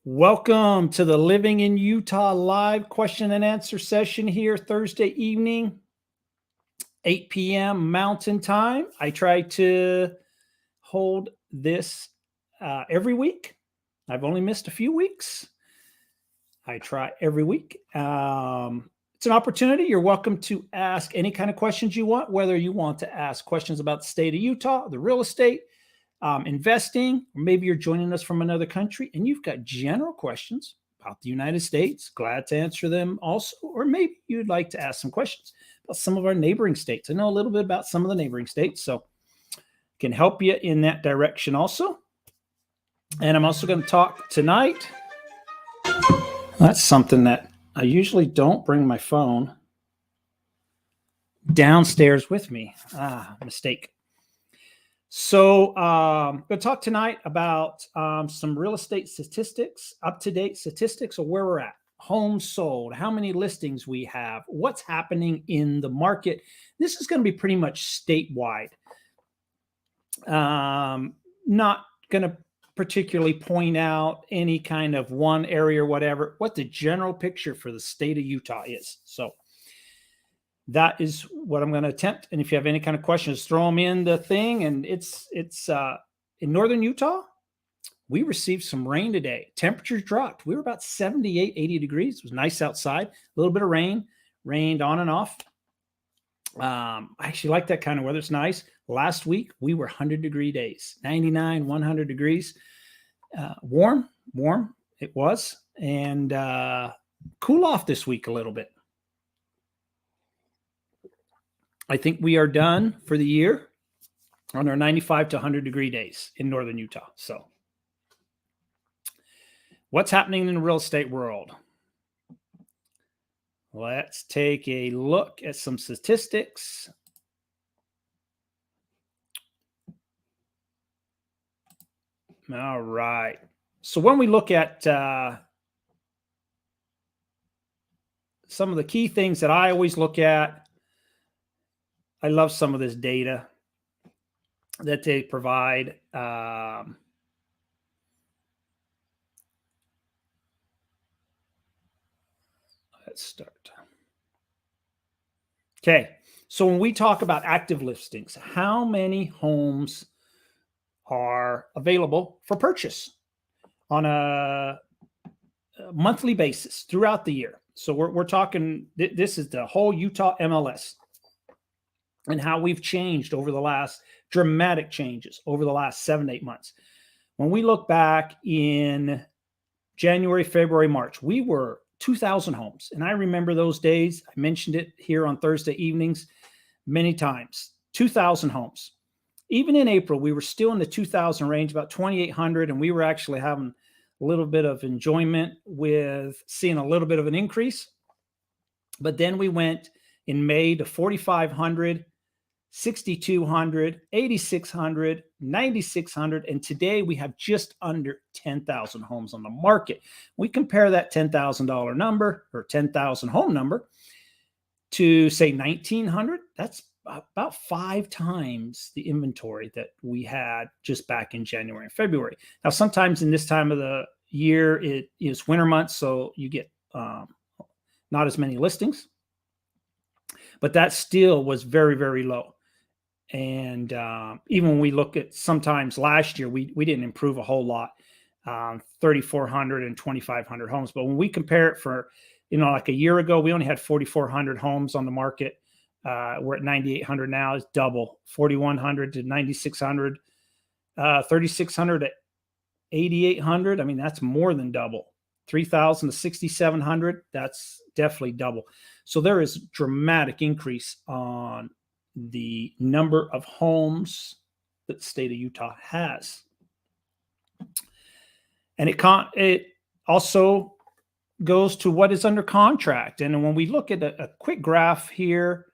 Welcome to the Living in Utah live question and answer session here Thursday evening, 8 p.m. Mountain Time. I try to hold this every week. I've only missed a few weeks. I try every week. It's an opportunity. You're welcome to ask any kind of questions you want, whether you want to ask questions about the state of Utah, the real estate, investing, or maybe you're joining us from another country and you've got general questions about the United States. Glad to answer them also. Or maybe you'd like to ask some questions about some of our neighboring states. I know a little bit about some of the neighboring states, so can help you in that direction also. And I'm also going to talk tonight. That's something that I usually don't bring my phone downstairs with me. Mistake. So I'm going to talk tonight about some real estate statistics, up-to-date statistics of where we're at. Homes sold, how many listings we have, what's happening in the market. This is going to be pretty much statewide. Not going to particularly point out any kind of one area or whatever, what the general picture for the state of Utah is. So that is what I'm going to attempt. And if you have any kind of questions, throw them in the thing. And it's in northern Utah, we received some rain today. Temperatures dropped. We were about 78, 80 degrees. It was nice outside. A little bit of rain, rained on and off. I actually like that kind of weather. It's nice. Last week, we were 100-degree days, 99, 100 degrees. Warm it was. And cool off this week a little bit. I think we are done for the year on our 95 to 100-degree days in northern Utah. So what's happening in the real estate world? Let's take a look at some statistics. All right. So when we look at some of the key things that I always look at, I love some of this data that they provide. Let's start. Okay. So when we talk about active listings, how many homes are available for purchase on a monthly basis throughout the year? So we're talking, this is the whole Utah MLS. And how we've changed over the last dramatic changes over the last 7 to 8 months. When we look back in January, February, March, we were 2,000 homes. And I remember those days. I mentioned it here on Thursday evenings many times. 2,000 homes. Even in April, we were still in the 2,000 range, about 2,800. And we were actually having a little bit of enjoyment with seeing a little bit of an increase. But then we went in May to 4,500. 6,200, 8,600, 9,600, and today we have just under 10,000 homes on the market. We compare that $10,000 number or 10,000 home number to say 1,900. That's about 5 times the inventory that we had just back in January and February. Now, sometimes in this time of the year, it is winter months, so you get not as many listings, but that still was very, very low. And even when we look at sometimes last year, we didn't improve a whole lot, 3,400 and 2,500 homes. But when we compare it for, like a year ago, we only had 4,400 homes on the market. We're at 9,800 now. It's double, 4,100 to 9,600, 3,600 to 8,800. I mean, that's more than double. 3,000 to 6,700. That's definitely double. So there is dramatic increase on the number of homes that the state of Utah has. And it also goes to what is under contract. And when we look at a quick graph here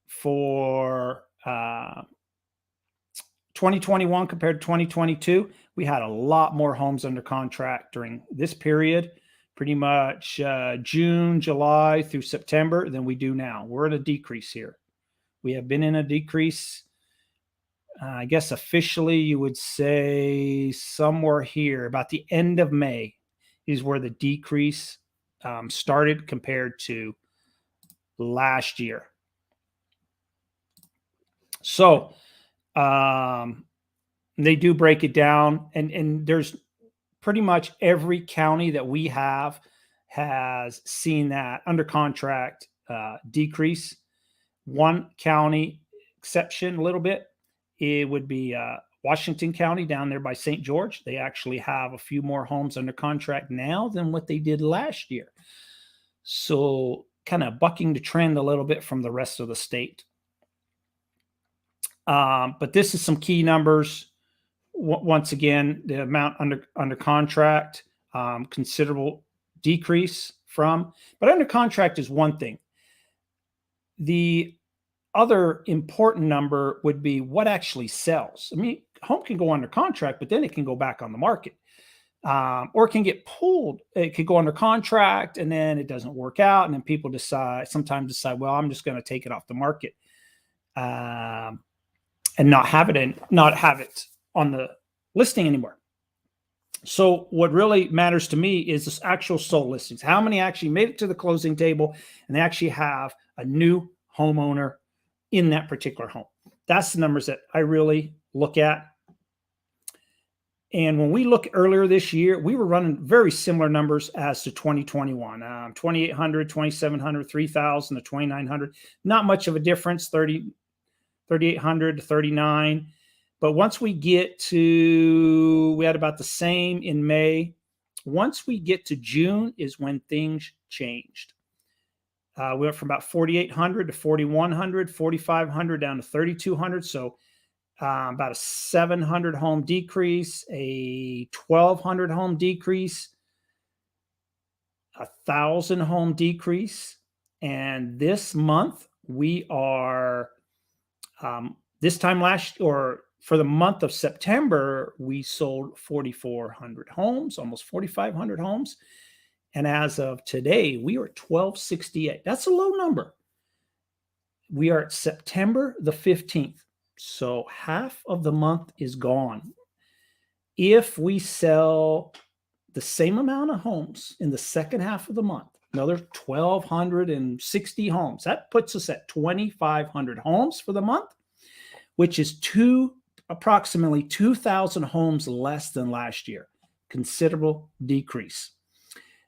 for 2021 compared to 2022, we had a lot more homes under contract during this period, pretty much June, July through September than we do now. We're at a decrease here. We have been in a decrease I guess officially you would say somewhere here about the end of May is where the decrease started compared to last year. So they do break it down, and there's pretty much every county that we have has seen that under contract decrease. One county exception a little bit, it would be Washington County down there by St. George. They actually have a few more homes under contract now than what they did last year. So kind of bucking the trend a little bit from the rest of the state. But this is some key numbers. Once again, the amount under contract, considerable decrease from, but under contract is one thing. The other important number would be what actually sells. I mean, home can go under contract, but then it can go back on the market, or it can get pulled. It could go under contract and then it doesn't work out, and then people sometimes decide, well, I'm just going to take it off the market, and not have it on the listing anymore. So what really matters to me is this actual sold listings. How many actually made it to the closing table and they actually have a new homeowner in that particular home. That's the numbers that I really look at. And when we look earlier this year, we were running very similar numbers as to 2021, 2,800, 2,700, 3,000 to 2,900. Not much of a difference, 3,800 to 39. But once we get to, we had about the same in May. Once we get to June is when things changed. We went from about 4,800 to 4,100, 4,500 down to 3,200. So about a 700 home decrease, a 1,200 home decrease, 1,000 home decrease. And this month we are, this time last, or for the month of September, we sold 4,400 homes, almost 4,500 homes. And as of today, we are at 1,268. That's a low number. We are at September the 15th. So half of the month is gone. If we sell the same amount of homes in the second half of the month, another 1,260 homes, that puts us at 2,500 homes for the month, which is approximately 2,000 homes less than last year. Considerable decrease.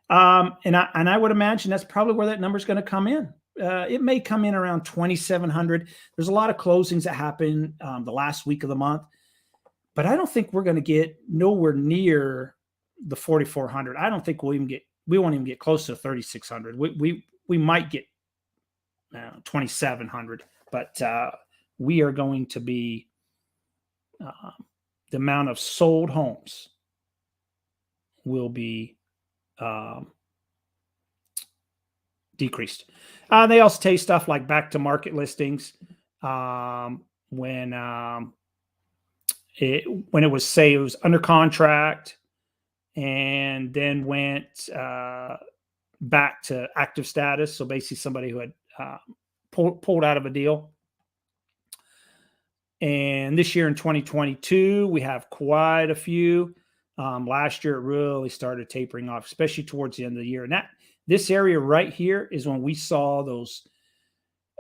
And I would imagine that's probably where that number is going to come in. It may come in around 2,700. There's a lot of closings that happen the last week of the month, but I don't think we're going to get nowhere near the 4,400. I don't think we won't even get close to 3,600. We might get 2,700, but we are going to be the amount of sold homes will be decreased. They also take stuff like back to market listings. When it was, say, it was under contract and then went back to active status. So basically somebody who had pulled out of a deal. And this year in 2022, we have quite a few. Last year, it really started tapering off, especially towards the end of the year. And this area right here is when we saw those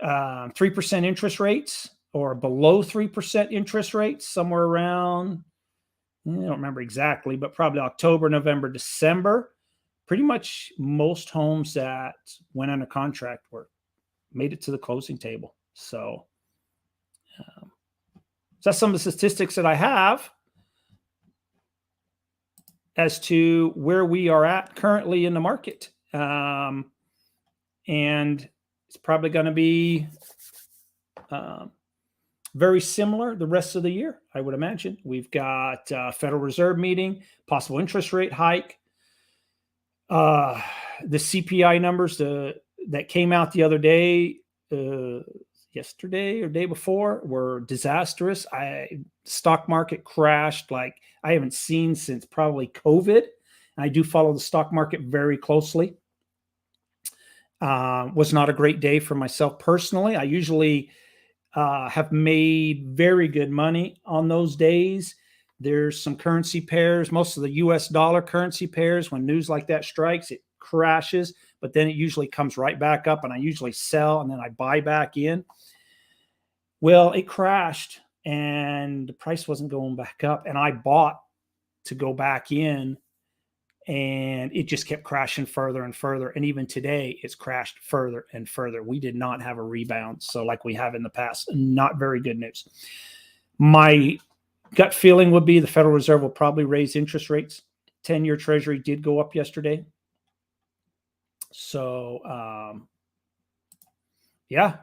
3% interest rates, or below 3% interest rates, somewhere around, I don't remember exactly, but probably October, November, December. Pretty much most homes that went under contract made it to the closing table. So that's some of the statistics that I have as to where we are at currently in the market. And it's probably going to be very similar the rest of the year, I would imagine. We've got Federal Reserve meeting, possible interest rate hike. The CPI numbers that came out the other day, yesterday or day before, were disastrous. Stock market crashed like I haven't seen since probably COVID. I do follow the stock market very closely. Was not a great day for myself personally. I usually have made very good money on those days. There's some currency pairs, most of the US dollar currency pairs, when news like that strikes, it crashes, but then it usually comes right back up, and I usually sell and then I buy back in. Well, it crashed and the price wasn't going back up, and I bought to go back in, and it just kept crashing further and further. And even today, it's crashed further and further. We did not have a rebound. So, like we have in the past, not very good news. My gut feeling would be the Federal Reserve will probably raise interest rates. 10-year Treasury did go up yesterday. So, yeah,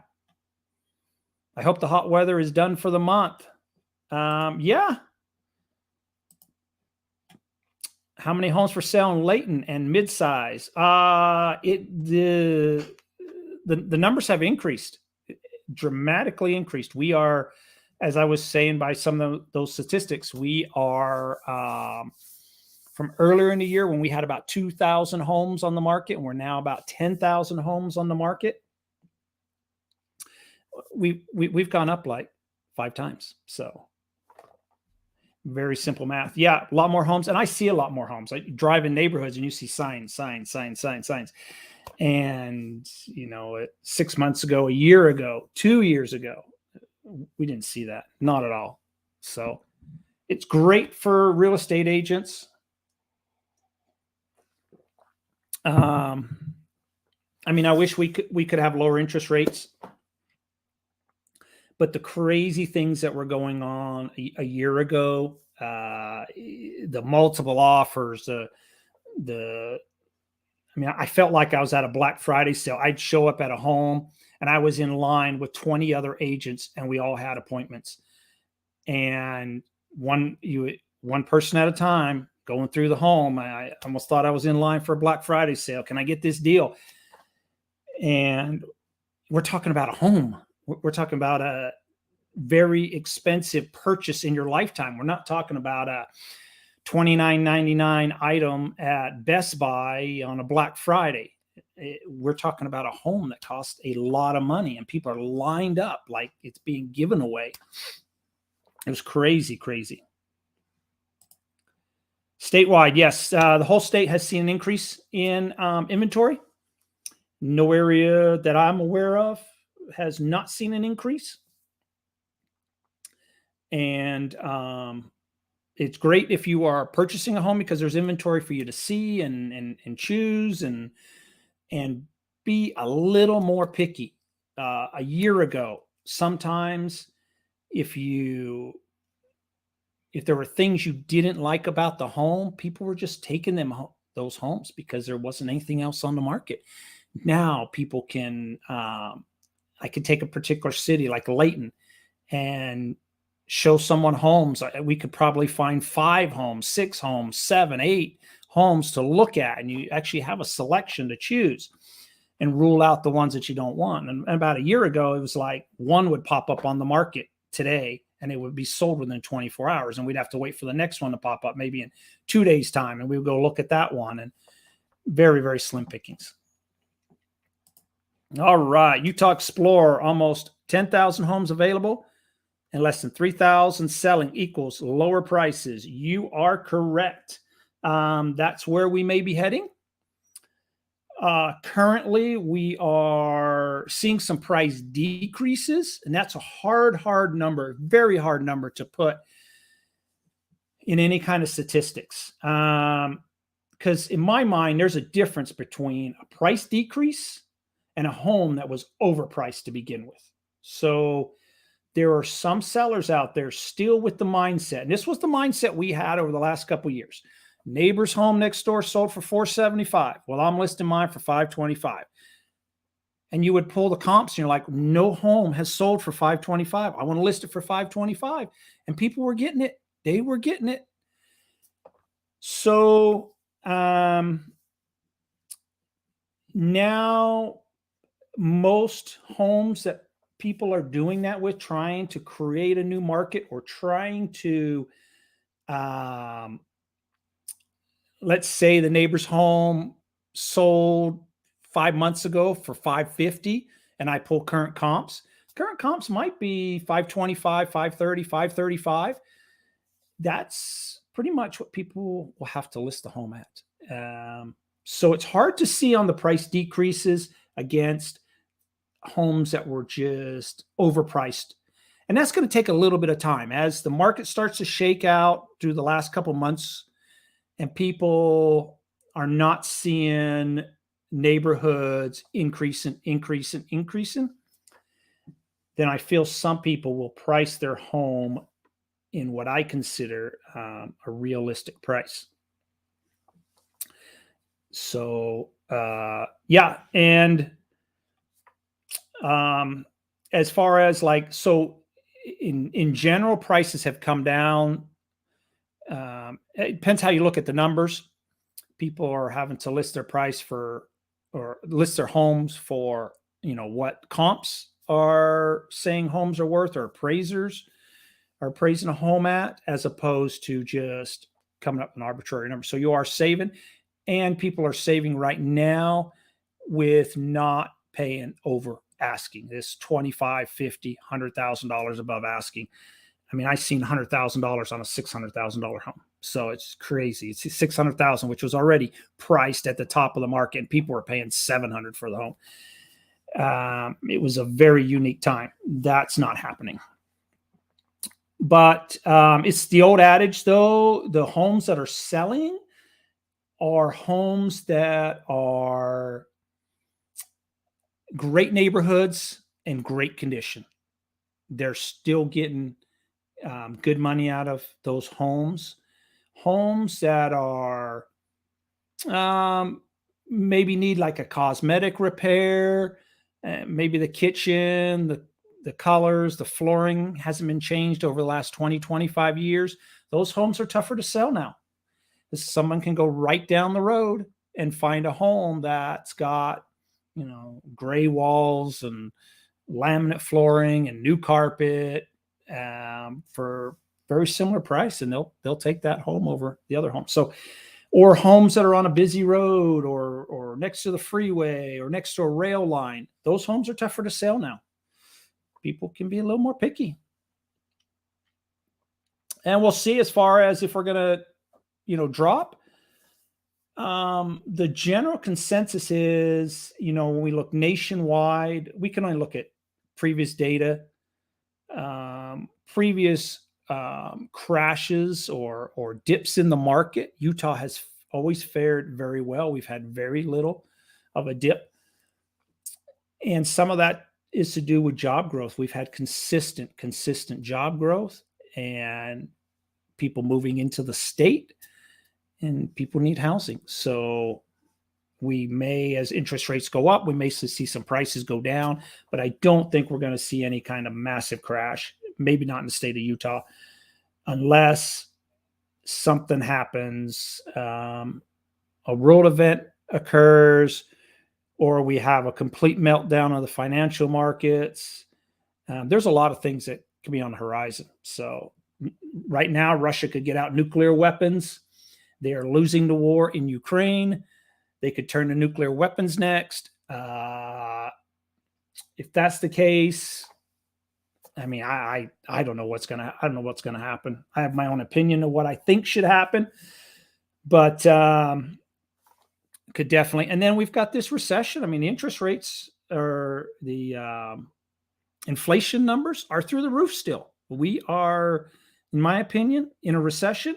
I hope the hot weather is done for the month. Yeah. How many homes for sale in Layton and midsize? The numbers have increased, dramatically increased. We are, as I was saying by some of those statistics, we are from earlier in the year when we had about 2,000 homes on the market, and we're now about 10,000 homes on the market. We've gone up like 5 times. So very simple math. Yeah, a lot more homes. And I see a lot more homes. I drive in neighborhoods and you see signs. And, 6 months ago, a year ago, 2 years ago, we didn't see that. Not at all. So it's great for real estate agents. I wish we could have lower interest rates. But the crazy things that were going on a year ago, the multiple offers, I felt like I was at a Black Friday sale. I'd show up at a home and I was in line with 20 other agents, and we all had appointments. And one person at a time going through the home. I almost thought I was in line for a Black Friday sale. Can I get this deal? And we're talking about a home. We're talking about a very expensive purchase in your lifetime. We're not talking about a $29.99 item at Best Buy on a Black Friday. We're talking about a home that costs a lot of money, and people are lined up like it's being given away. It was crazy. Statewide, yes, the whole state has seen an increase in inventory. No area that I'm aware of has not seen an increase. And it's great if you are purchasing a home because there's inventory for you to see and choose and be a little more picky. A year ago, sometimes if there were things you didn't like about the home, people were just taking those homes because there wasn't anything else on the market. Now people can, I could take a particular city like Layton and show someone homes. We could probably find 5 homes, 6 homes, 7, 8 homes to look at. And you actually have a selection to choose and rule out the ones that you don't want. And about a year ago, it was like one would pop up on the market today and it would be sold within 24 hours. And we'd have to wait for the next one to pop up maybe in 2 days' time. And we would go look at that one, and very, very slim pickings. All right. Utah Explorer, almost 10,000 homes available and less than 3,000 selling equals lower prices. You are correct. That's where we may be heading. Currently, we are seeing some price decreases, and that's a hard number, very hard number to put in any kind of statistics. Because in my mind, there's a difference between a price decrease and a home that was overpriced to begin with. So there are some sellers out there still with the mindset, and this was the mindset we had over the last couple of years. Neighbor's home next door sold for $475. Well, I'm listing mine for $525. And you would pull the comps and you're like, no home has sold for $525. I want to list it for $525. And people were getting it. They were getting it. So now most homes that people are doing that with, trying to create a new market or trying to, let's say the neighbor's home sold 5 months ago for $550 and I pull current comps. Current comps might be 525, 530, 535. That's pretty much what people will have to list the home at. So it's hard to see on the price decreases against homes that were just overpriced. And that's going to take a little bit of time as the market starts to shake out through the last couple months and people are not seeing neighborhoods increasing. Then I feel some people will price their home in what I consider a realistic price. So, yeah. And as far as like, so in general, prices have come down. It depends how you look at the numbers. People are having to list their price for, or list their homes for, what comps are saying homes are worth, or appraisers are appraising a home at, as opposed to just coming up with an arbitrary number. So you are saving, and people are saving right now with not paying over asking. This 25, 50, $100,000 above asking. I mean, I seen $100,000 on a $600,000 home. So it's crazy. It's $600,000, which was already priced at the top of the market, and people were paying $700 for the home. It was a very unique time. That's not happening. But it's the old adage, though, the homes that are selling are homes that are great neighborhoods and great condition. They're still getting good money out of those homes. Homes that are maybe need like a cosmetic repair, maybe the kitchen, the colors, the flooring hasn't been changed over the last 20, 25 years. Those homes are tougher to sell now. Someone can go right down the road and find a home that's got, gray walls and laminate flooring and new carpet for very similar price, and they'll take that home over the other home. So, or homes that are on a busy road or next to the freeway or next to a rail line, those homes are tougher to sell now. People can be a little more picky. And we'll see as far as if we're going to, drop. The general consensus is, when we look nationwide, we can only look at previous data, previous crashes or dips in the market. Utah has always fared very well. We've had very little of a dip. And some of that is to do with job growth. We've had consistent job growth and people moving into the state, and people need housing. So we may, as interest rates go up, we may see some prices go down, but I don't think we're going to see any kind of massive crash, maybe not in the state of Utah, unless something happens, a world event occurs, or we have a complete meltdown of the financial markets. There's a lot of things that could be on the horizon. So right now, Russia could get out nuclear weapons. They are losing the war in Ukraine. They could turn to nuclear weapons next. If that's the case, I mean, I don't know what's gonna happen. I have my own opinion of what I think should happen, but could definitely. And then we've got this recession. I mean, the interest rates or the inflation numbers are through the roof still. We are, in my opinion, in a recession.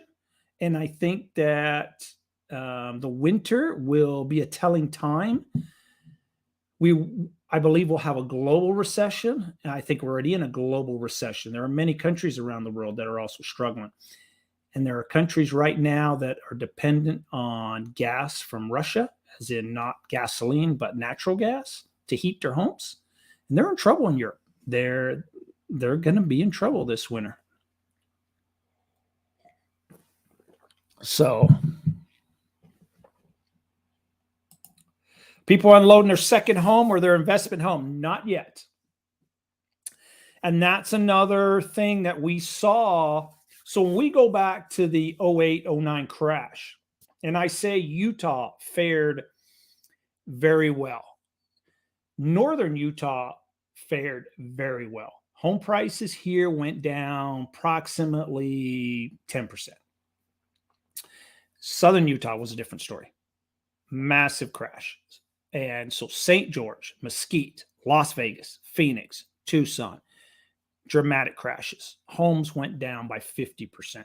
And I think that the winter will be a telling time. I believe we'll have a global recession. And I think we're already in a global recession. There are many countries around the world that are also struggling. And there are countries right now that are dependent on gas from Russia, as in not gasoline, but natural gas to heat their homes. And they're in trouble in Europe. They're going to be in trouble this winter. So people are unloading their second home or their investment home. Not yet. And that's another thing that we saw. So when we go back to the 08, 09 crash, and I say Utah fared very well. Northern Utah fared very well. Home prices here went down approximately 10%. Southern Utah was a different story. Massive crash. And so St. George, Mesquite, Las Vegas, Phoenix, Tucson, dramatic crashes. Homes went down by 50%.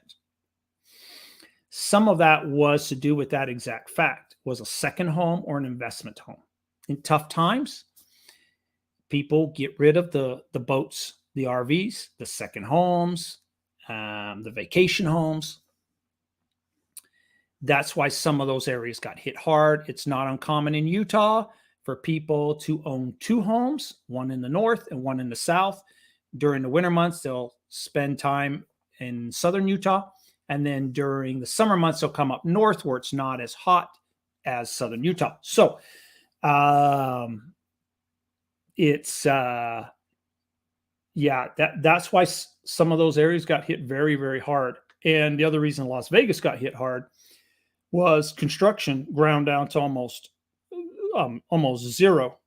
Some of that was to do with that exact fact. Was a second home or an investment home. In tough times, people get rid of the boats, the RVs, the second homes, the vacation homes. That's why some of those areas got hit hard. It's not uncommon in Utah for people to own two homes, one in the north and one in the south. During the winter months, they'll spend time in southern Utah. And then during the summer months, they'll come up north where it's not as hot as southern Utah. So that's why some of those areas got hit very, very hard. And the other reason Las Vegas got hit hard was construction ground down to almost zero.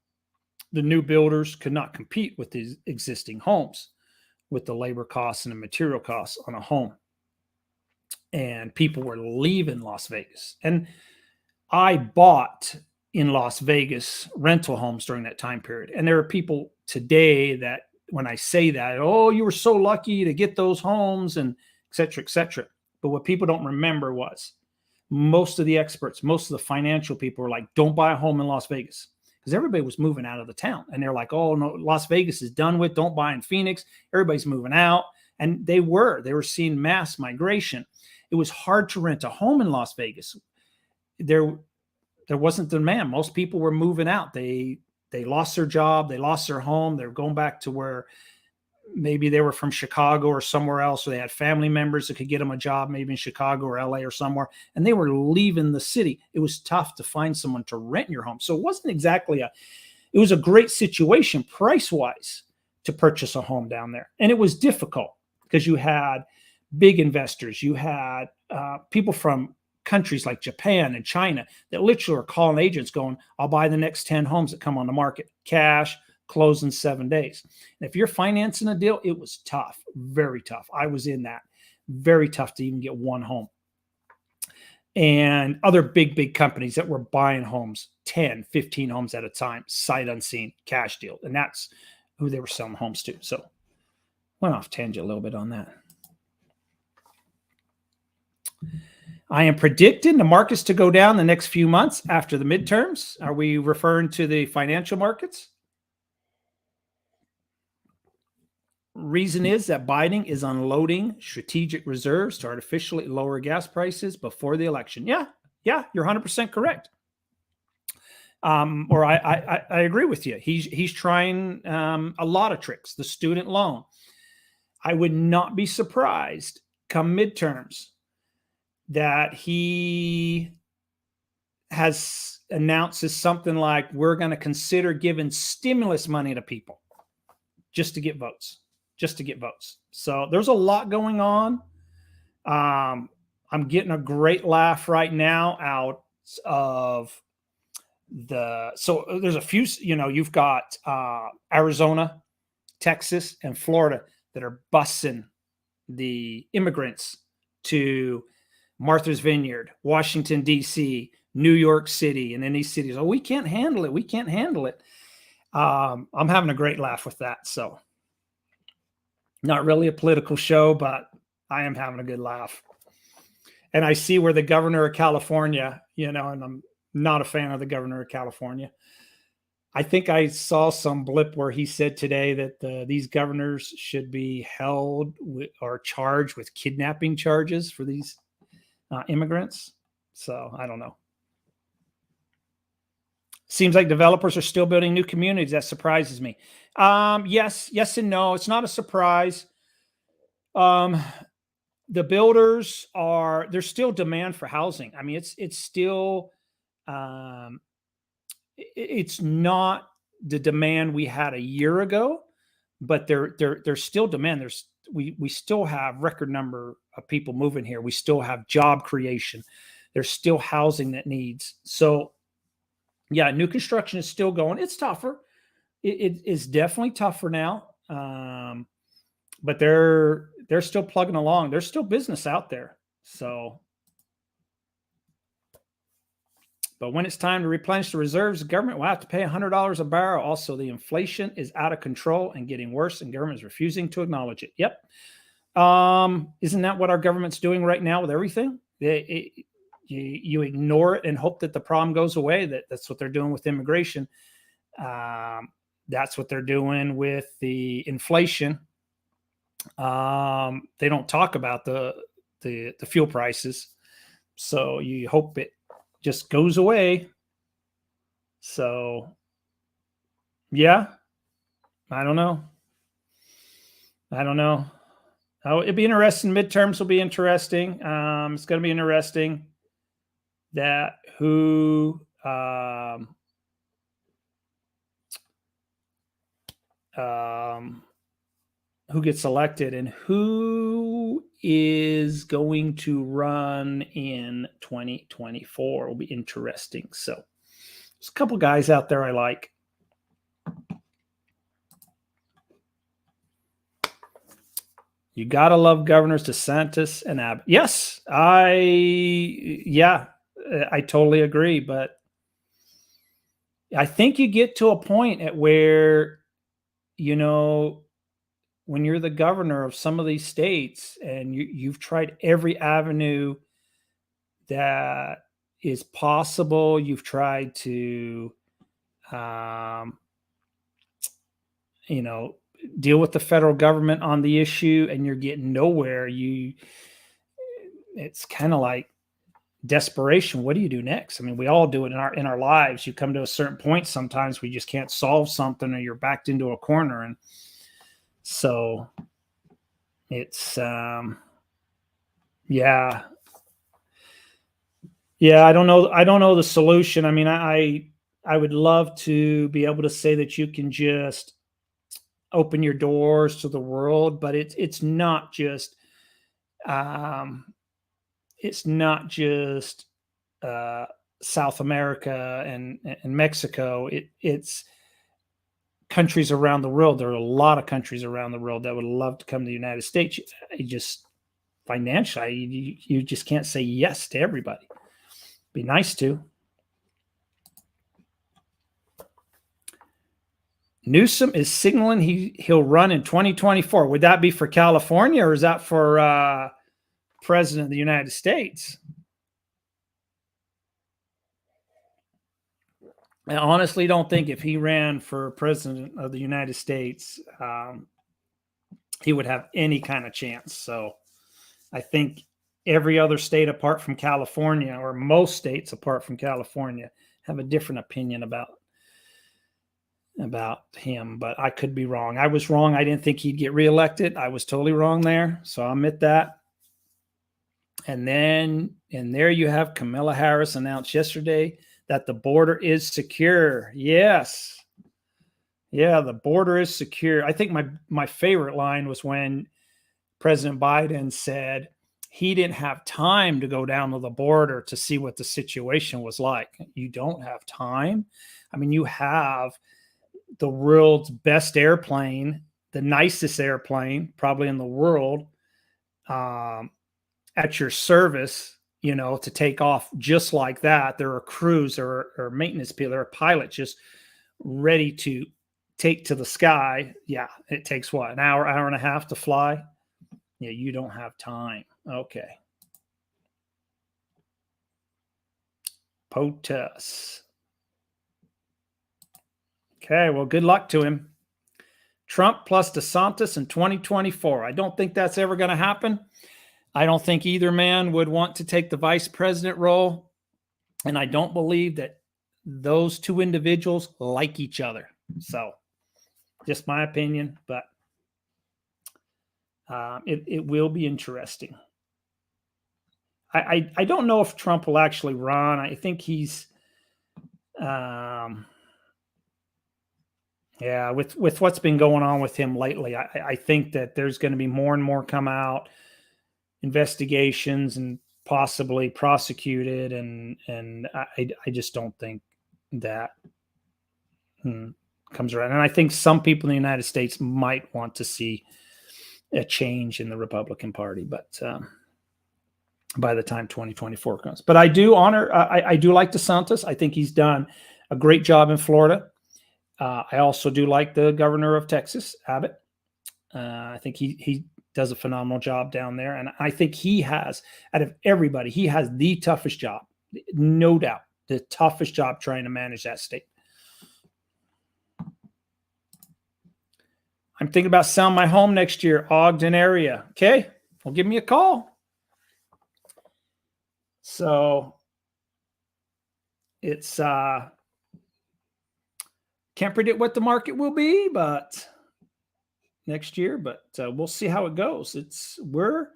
The new builders could not compete with these existing homes with the labor costs and the material costs on a home. And people were leaving Las Vegas. And I bought in Las Vegas rental homes during that time period. And there are people today that when I say that, oh, you were so lucky to get those homes and et cetera, et cetera. But what people don't remember was most of the experts, most of the financial people were like, don't buy a home in Las Vegas, because everybody was moving out of the town. And they're like, oh, no, Las Vegas is done with. Don't buy in Phoenix. Everybody's moving out. And they were seeing mass migration. It was hard to rent a home in Las Vegas. There wasn't demand. Most people were moving out. They lost their job. They lost their home. They're going back to where maybe they were from Chicago or somewhere else, or they had family members that could get them a job, maybe in Chicago or LA or somewhere, and they were leaving the city. It was tough to find someone to rent your home. So it wasn't exactly it was a great situation price-wise to purchase a home down there. And it was difficult because you had big investors. You had people from countries like Japan and China that literally are calling agents going, I'll buy the next 10 homes that come on the market, cash, close in 7 days. And if you're financing a deal, it was tough, very tough. I was in that. Very tough to even get one home. And other big companies that were buying homes, 10, 15 homes at a time, sight unseen, cash deal. And that's who they were selling homes to. So went off tangent a little bit on that. I am predicting the markets to go down the next few months after the midterms. Are we referring to the financial markets? Reason is that Biden is unloading strategic reserves to artificially lower gas prices before the election. Yeah, you're 100% correct. Or I agree with you. He's trying a lot of tricks. The student loan. I would not be surprised come midterms that he has announces something like, we're going to consider giving stimulus money to people just to get votes. So there's a lot going on. I'm getting a great laugh right now out of so there's a few, you've got Arizona, Texas, and Florida that are busing the immigrants to Martha's Vineyard, Washington, D.C., New York City, and in these cities. Oh, we can't handle it. I'm having a great laugh with that. So not really a political show, but I am having a good laugh. And I see where the governor of California, and I'm not a fan of the governor of California. I think I saw some blip where he said today that these governors should be held or charged with kidnapping charges for these immigrants. So I don't know. Seems like developers are still building new communities. That surprises me. Yes and no. It's not a surprise. The builders there's still demand for housing. I mean, it's still, it's not the demand we had a year ago, but there's still demand. We still have record number of people moving here. We still have job creation. There's still housing that needs. So yeah, new construction is still going. It's tougher. it is definitely tougher now. But they're still plugging along. There's still business out there. So, but when it's time to replenish the reserves, the government will have to pay $100 a barrel. Also, the inflation is out of control and getting worse, and government is refusing to acknowledge it. Yep. Isn't that what our government's doing right now with everything? You ignore it and hope that the problem goes away. That's what they're doing with immigration. That's what they're doing with the inflation. They don't talk about the fuel prices, so you hope it just goes away. So, yeah, I don't know. Oh, it'd be interesting. Midterms will be interesting. It's going to be interesting that who gets elected and who is going to run in 2024 will be interesting. So there's a couple guys out there I like. You got to love Governors DeSantis and Abbott. Yes, I totally agree. But I think you get to a point at where, when you're the governor of some of these states and you've tried every avenue that is possible, you've tried to, deal with the federal government on the issue, and you're getting nowhere. It's kind of like desperation. What do you do next? I mean, we all do it in our lives. You come to a certain point, sometimes we just can't solve something, or you're backed into a corner. And so it's, I don't know the solution. I mean, I would love to be able to say that you can just open your doors to the world, but it's not just, South America and Mexico. It's countries around the world. There are a lot of countries around the world that would love to come to the United States. Just financially, you just can't say yes to everybody. Be nice to. Newsom is signaling he'll run in 2024. Would that be for California, or is that for President of the United States? I honestly don't think if he ran for President of the United States, he would have any kind of chance. So I think every other state apart from California, or most states apart from California, have a different opinion about him. But I could be wrong. I was wrong. I didn't think he'd get reelected. I was totally wrong there. So I'll admit that. And there you have Kamala Harris announced yesterday that the border is secure. Yes. Yeah, the border is secure. I think my favorite line was when President Biden said he didn't have time to go down to the border to see what the situation was like. You don't have time? I mean, you have the world's best airplane, the nicest airplane probably in the world, at your service, to take off just like that. There are crews or maintenance people, there are pilots just ready to take to the sky. Yeah, it takes what, an hour and a half to fly? Yeah, you don't have time. Okay. POTUS. Okay, well, good luck to him. Trump plus DeSantis in 2024. I don't think that's ever going to happen. I don't think either man would want to take the vice president role. And I don't believe that those two individuals like each other. So just my opinion, but it will be interesting. I don't know if Trump will actually run. I think he's, with what's been going on with him lately, I think that there's going to be more and more come out, investigations, and possibly prosecuted. And I just don't think that comes around. And I think some people in the United States might want to see a change in the Republican Party, but by the time 2024 comes. But I do I do like DeSantis. I think he's done a great job in Florida. I also do like the governor of Texas, Abbott. I think he does a phenomenal job down there. And I think he has, out of everybody, he has the toughest job, no doubt, the toughest job trying to manage that state. I'm thinking about selling my home next year, Ogden area. Okay, well, give me a call. So it's can't predict what the market will be, but next year, but we'll see how it goes. We're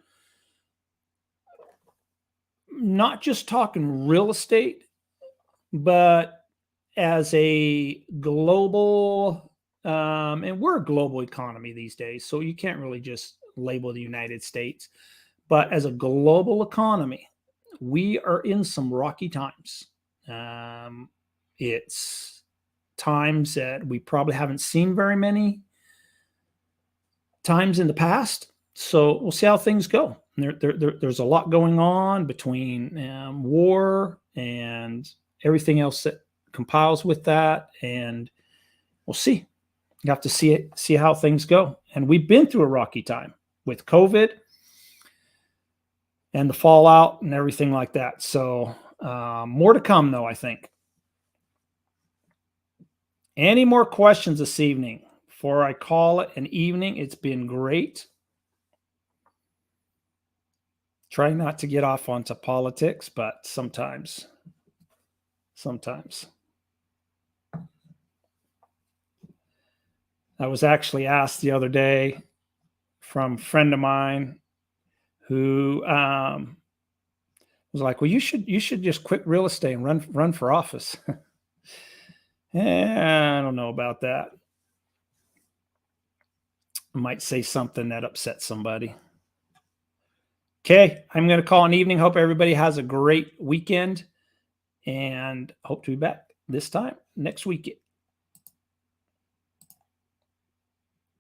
not just talking real estate, but as a global, and we're a global economy these days, so you can't really just label the United States, but as a global economy, we are in some rocky times. It's times that we probably haven't seen very many times in the past. So we'll see how things go. There's a lot going on between war and everything else that compiles with that, and we'll see. You have to see how things go. And we've been through a rocky time with COVID and the fallout and everything like that. So more to come, though, I think. Any more questions this evening before I call it an evening? It's been great. Try not to get off onto politics, but sometimes. I was actually asked the other day from a friend of mine who was like, well, you should just quit real estate and run for office. I don't know about that. I might say something that upsets somebody. Okay, I'm going to call an evening. Hope everybody has a great weekend and hope to be back this time next week.